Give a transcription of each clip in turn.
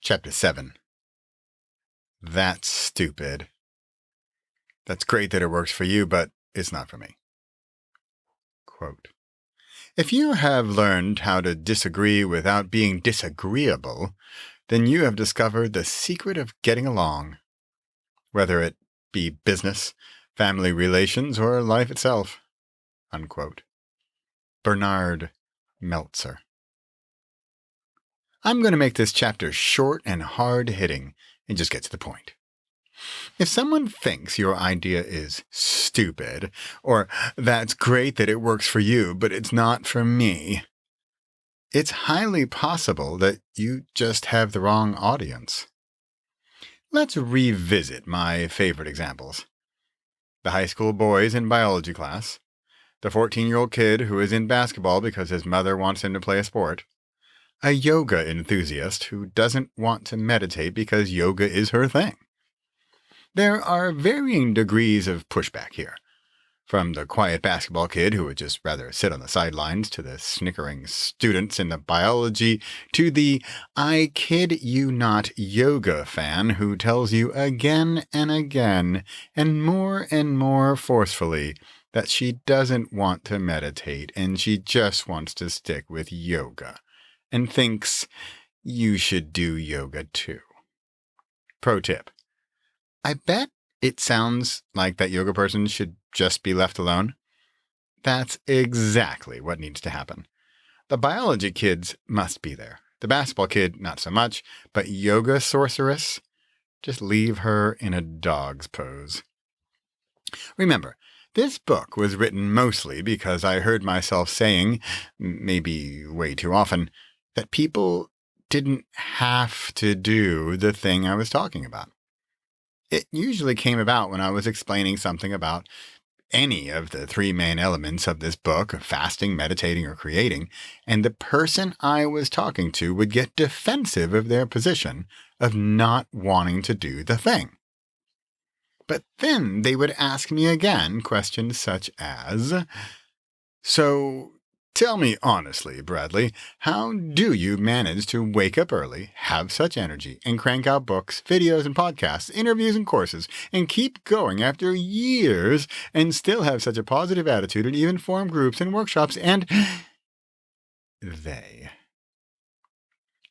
Chapter 7. That's stupid. That's great that it works for you, but it's not for me. Quote, if you have learned how to disagree without being disagreeable, then you have discovered the secret of getting along, whether it be business, family relations, or life itself. Unquote. Bernard Meltzer. I'm going to make this chapter short and hard-hitting and just get to the point. If someone thinks your idea is stupid, or that's great that it works for you, but it's not for me, it's highly possible that you just have the wrong audience. Let's revisit my favorite examples. The high school boys in biology class, the 14-year-old kid who is in basketball because his mother wants him to play a sport, a yoga enthusiast who doesn't want to meditate because yoga is her thing. There are varying degrees of pushback here, from the quiet basketball kid who would just rather sit on the sidelines to the snickering students in the biology to the I kid you not yoga fan who tells you again and again and more forcefully that she doesn't want to meditate and she just wants to stick with yoga and thinks you should do yoga too. Pro tip. I bet it sounds like that yoga person should just be left alone. That's exactly what needs to happen. The biology kids must be there. The basketball kid, not so much, but yoga sorceress, just leave her in a dog's pose. Remember, this book was written mostly because I heard myself saying, maybe way too often, that people didn't have to do the thing I was talking about. It usually came about when I was explaining something about any of the three main elements of this book, fasting, meditating, or creating, and the person I was talking to would get defensive of their position of not wanting to do the thing. But then they would ask me again questions such as, so tell me honestly, Bradley, how do you manage to wake up early, have such energy, and crank out books, videos, and podcasts, interviews, and courses, and keep going after years and still have such a positive attitude and even form groups and workshops and they?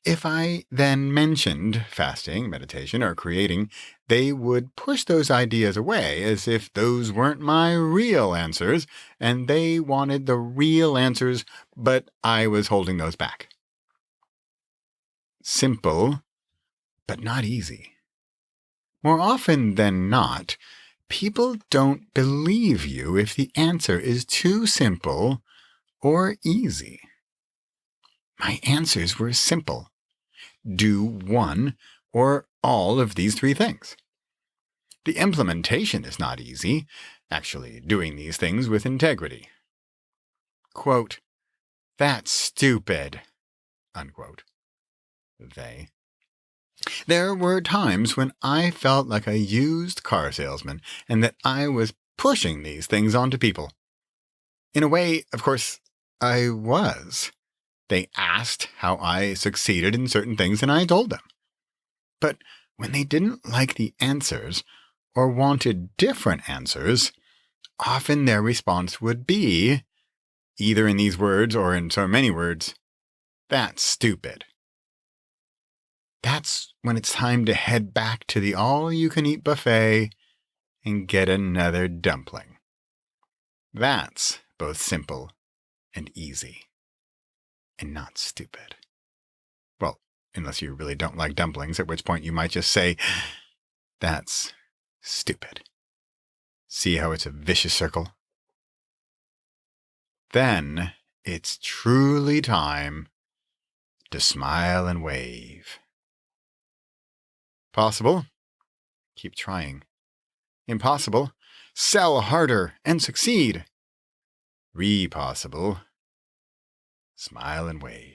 If I then mentioned fasting, meditation, or creating, they would push those ideas away as if those weren't my real answers, and they wanted the real answers, but I was holding those back. Simple, but not easy. More often than not, people don't believe you if the answer is too simple or easy. My answers were simple. Do one or all of these three things. The implementation is not easy, actually doing these things with integrity. Quote, that's stupid, unquote. They. There were times when I felt like a used car salesman and that I was pushing these things onto people. In a way, of course, I was. They asked how I succeeded in certain things, and I told them. But when they didn't like the answers or wanted different answers, often their response would be, either in these words or in so many words, that's stupid. That's when it's time to head back to the all-you-can-eat buffet and get another dumpling. That's both simple and easy. And not stupid. Well, unless you really don't like dumplings, at which point you might just say, that's stupid. See how it's a vicious circle? Then it's truly time to smile and wave. Possible? Keep trying. Impossible? Sell harder and succeed. Possible? Smile and wave.